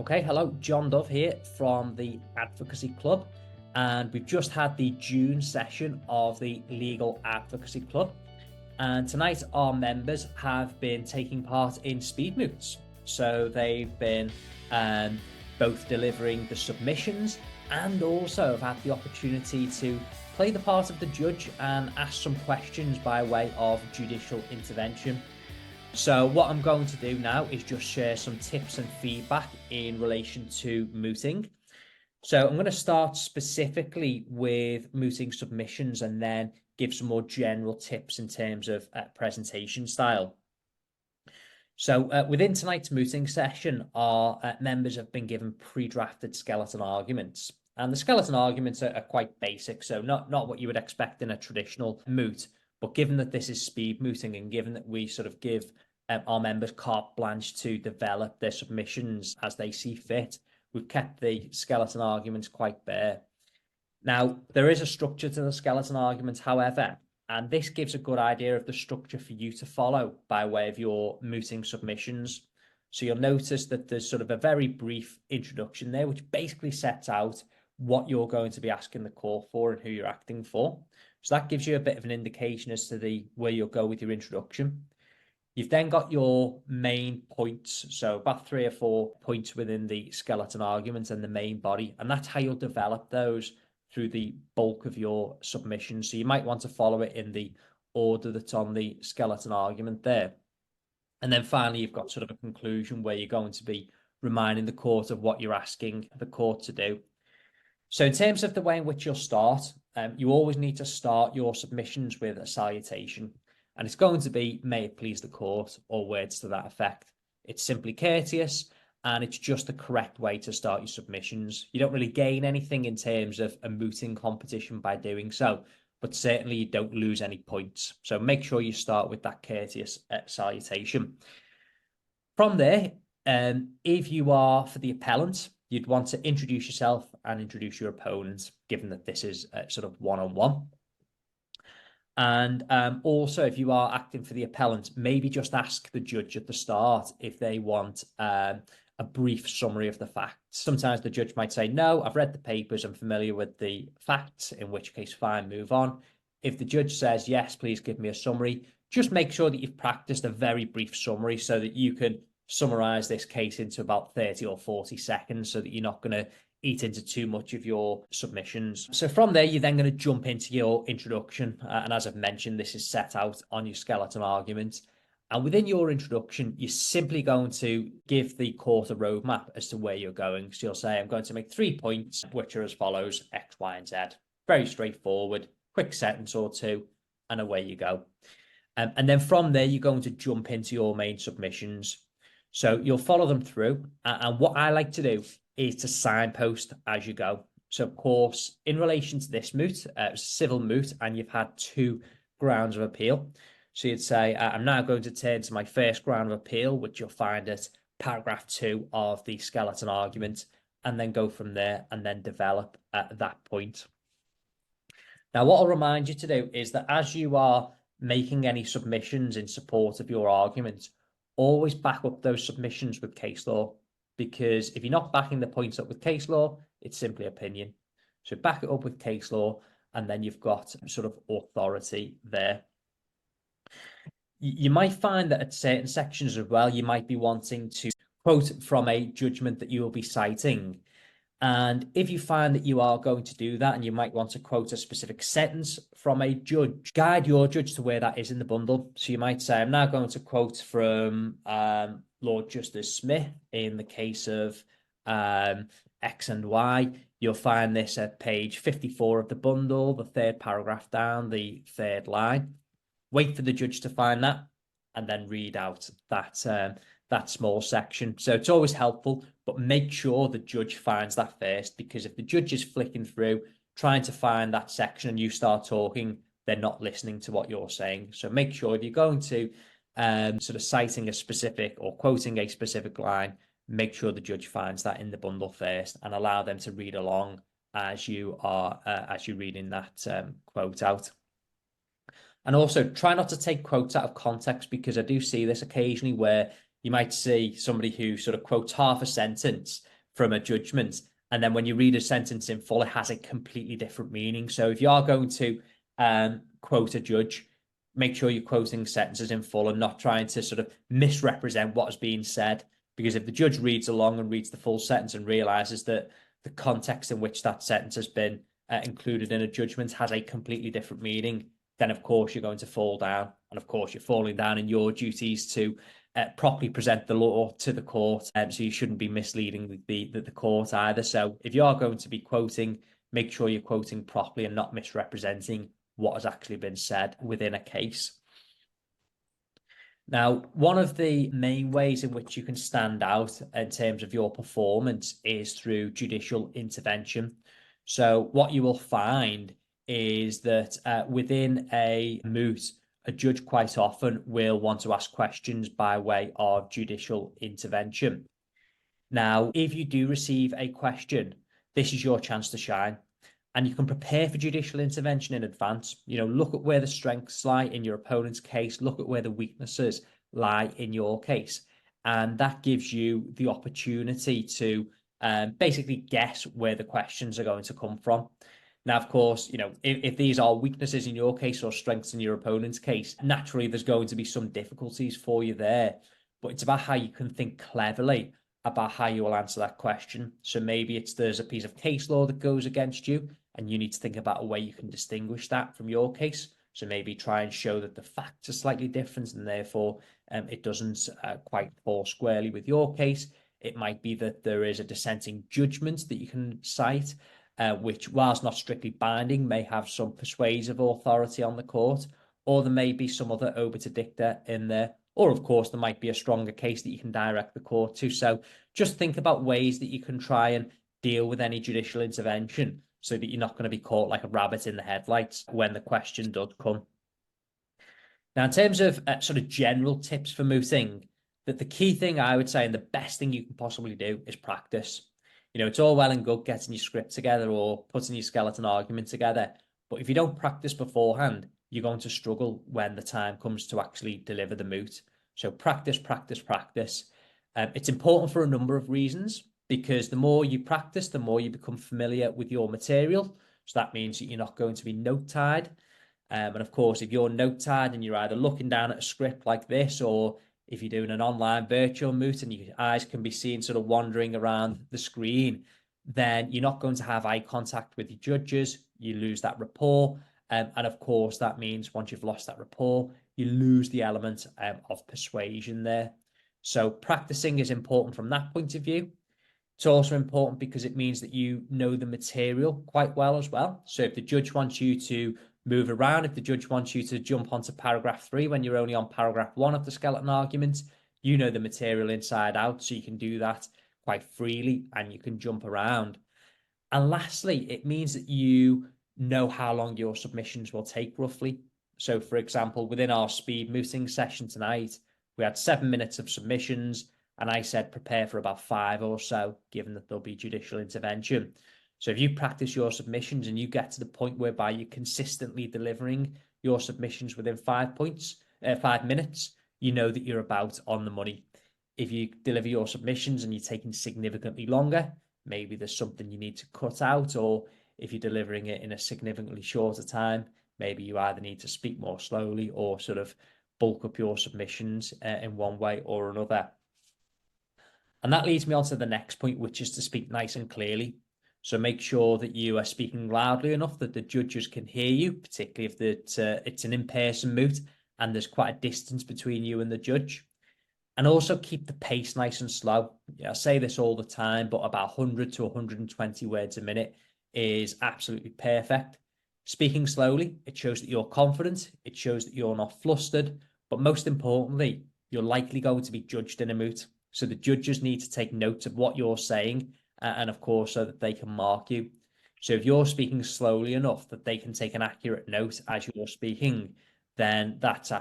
Okay, hello, John Dove here from the Advocacy Club, and we've just had the June session of the Legal Advocacy Club, and tonight our members have been taking part in speed moots. So they've been both delivering the submissions and also have had the opportunity to play the part of the judge and ask some questions by way of judicial intervention. So what I'm going to do now is just share some tips and feedback in relation to mooting. So I'm going to start specifically with mooting submissions and then give some more general tips in terms of presentation style. So within tonight's mooting session, our members have been given pre-drafted skeleton arguments. And the skeleton arguments are quite basic, so not what you would expect in a traditional moot. But given that this is speed mooting and given that we sort of give our members carte blanche to develop their submissions as they see fit, we've kept the skeleton arguments quite bare. Now, there is a structure to the skeleton arguments, however, and this gives a good idea of the structure for you to follow by way of your mooting submissions. So you'll notice that there's sort of a very brief introduction there, which basically sets out what you're going to be asking the court for and who you're acting for. So that gives you a bit of an indication as to where you'll go with your introduction. You've then got your main points, so about 3 or 4 points within the skeleton argument and the main body, and that's how you'll develop those through the bulk of your submission. So you might want to follow it in the order that's on the skeleton argument there. And then finally, you've got sort of a conclusion where you're going to be reminding the court of what you're asking the court to do. So in terms of the way in which you'll start, you always need to start your submissions with a salutation. And it's going to be, "May it please the court," or words to that effect. It's simply courteous, and it's just the correct way to start your submissions. You don't really gain anything in terms of a mooting competition by doing so, but certainly you don't lose any points. So make sure you start with that courteous salutation. From there, if you are for the appellant, you'd want to introduce yourself and introduce your opponent, given that this is sort of one-on-one. And also, if you are acting for the appellant, maybe just ask the judge at the start if they want a brief summary of the facts. Sometimes the judge might say, "No, I've read the papers, I'm familiar with the facts," in which case, fine, move on. If the judge says, "Yes, please give me a summary," just make sure that you've practiced a very brief summary so that you can summarize this case into about 30 or 40 seconds so that you're not going to eat into too much of your submissions. So from there, you're then going to jump into your introduction. And as I've mentioned, this is set out on your skeleton argument. And within your introduction, you're simply going to give the court a roadmap as to where you're going. So you'll say, "I'm going to make 3 points, which are as follows, X, Y, and Z." Very straightforward, quick sentence or two, and away you go. And then from there, you're going to jump into your main submissions. So you'll follow them through. And what I like to do is to signpost as you go. So, of course, in relation to this moot, civil moot, and you've had 2 grounds of appeal. So you'd say, "I'm now going to turn to my first ground of appeal," which you'll find at paragraph 2 of the skeleton argument, and then go from there and then develop at that point. Now, what I'll remind you to do is that as you are making any submissions in support of your argument, always back up those submissions with case law, because if you're not backing the points up with case law, it's simply opinion. So back it up with case law, and then you've got sort of authority there. You might find that at certain sections as well, you might be wanting to quote from a judgment that you will be citing. And if you find that you are going to do that and you might want to quote a specific sentence from a judge, guide your judge to where that is in the bundle. So you might say, "I'm now going to quote from Lord Justice Smith in the case of X and Y." You'll find this at page 54 of the bundle, the 3rd paragraph down, the 3rd line. Wait for the judge to find that and then read out that small section. So it's always helpful, but make sure the judge finds that first, because if the judge is flicking through trying to find that section and you start talking, they're not listening to what you're saying. So make sure if you're going to sort of citing a specific or quoting a specific line, make sure the judge finds that in the bundle first and allow them to read along as you're reading that quote out. And also try not to take quotes out of context, because I do see this occasionally where you might see somebody who sort of quotes half a sentence, from a judgment. And then when you read a sentence in full, it has a completely different meaning. So if you are going to quote a judge, make sure you're quoting sentences in full and not trying to sort of misrepresent what is being said. Because if the judge reads along and reads the full sentence and realizes that the context in which that sentence has been included in a judgment has a completely different meaning, then of course you're going to fall down. And of course you're falling down in your duties to properly present the law to the court. So you shouldn't be misleading the court either. So if you are going to be quoting, make sure you're quoting properly and not misrepresenting what has actually been said within a case. Now, one of the main ways in which you can stand out in terms of your performance is through judicial intervention. So what you will find is that within a moot, a judge quite often will want to ask questions by way of judicial intervention. Now, if you do receive a question, this is your chance to shine. And you can prepare for judicial intervention in advance. Look at where the strengths lie in your opponent's case, look at where the weaknesses lie in your case. And that gives you the opportunity to basically guess where the questions are going to come from. Now, of course, if these are weaknesses in your case or strengths in your opponent's case, naturally there's going to be some difficulties for you there. But it's about how you can think cleverly about how you will answer that question. So maybe there's a piece of case law that goes against you, and you need to think about a way you can distinguish that from your case. So maybe try and show that the facts are slightly different and therefore it doesn't quite fall squarely with your case. It might be that there is a dissenting judgment that you can cite, which, whilst not strictly binding, may have some persuasive authority on the court, or there may be some other obiter dicta in there. Or, of course, there might be a stronger case that you can direct the court to. So just think about ways that you can try and deal with any judicial intervention so that you're not going to be caught like a rabbit in the headlights when the question does come. Now, in terms of sort of general tips for mooting, that the key thing I would say and the best thing you can possibly do is practice. It's all well and good getting your script together or putting your skeleton argument together. But if you don't practice beforehand, you're going to struggle when the time comes to actually deliver the moot. So practice, practice, practice. It's important for a number of reasons, because the more you practice, the more you become familiar with your material. So that means that you're not going to be note-tied. And of course, if you're note-tied and you're either looking down at a script like this, or if you're doing an online virtual moot and your eyes can be seen sort of wandering around the screen, then you're not going to have eye contact with your judges. You lose that rapport. And of course, that means once you've lost that rapport, you lose the element of persuasion there. So practicing is important from that point of view. It's also important because it means that you know the material quite well as well. So if the judge wants you to move around, if the judge wants you to jump onto paragraph 3 when you're only on paragraph 1 of the skeleton argument, you know the material inside out, so you can do that quite freely and you can jump around. And lastly, it means that you know how long your submissions will take roughly. So for example, within our speed mooting session tonight, we had 7 minutes of submissions, and I said prepare for about 5 or so, given that there'll be judicial intervention. So if you practice your submissions and you get to the point whereby you're consistently delivering your submissions within 5 minutes, you know that you're about on the money. If you deliver your submissions and you're taking significantly longer, maybe there's something you need to cut out, or if you're delivering it in a significantly shorter time, maybe you either need to speak more slowly or sort of bulk up your submissions in one way or another. And that leads me on to the next point, which is to speak nice and clearly. So make sure that you are speaking loudly enough that the judges can hear you, particularly if it's an in-person moot and there's quite a distance between you and the judge. And also keep the pace nice and slow. I say this all the time, but about 100 to 120 words a minute is absolutely perfect. Speaking slowly, it shows that you're confident, it shows that you're not flustered, but most importantly, you're likely going to be judged in a moot. So the judges need to take note of what you're saying, and of course, so that they can mark you. So if you're speaking slowly enough that they can take an accurate note as you're speaking, then that's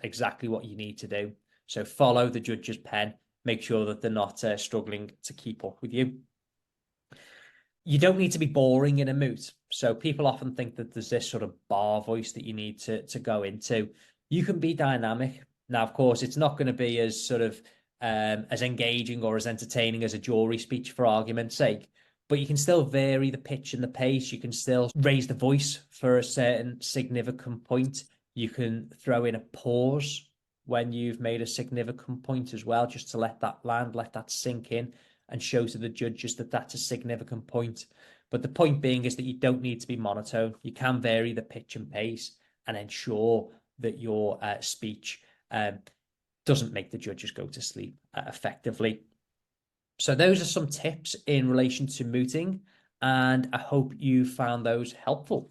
exactly what you need to do. So follow the judge's pen, make sure that they're not struggling to keep up with you. You don't need to be boring in a moot. So people often think that there's this sort of bar voice that you need to go into. You can be dynamic. Now, of course, it's not going to be as sort of as engaging or as entertaining as a jury speech, for argument's sake. But you can still vary the pitch and the pace. You can still raise the voice for a certain significant point. You can throw in a pause when you've made a significant point as well, just to let that land, let that sink in, and show to the judges that that's a significant point. But the point being is that you don't need to be monotone. You can vary the pitch and pace and ensure that your speech doesn't make the judges go to sleep effectively. So those are some tips in relation to mooting, and I hope you found those helpful.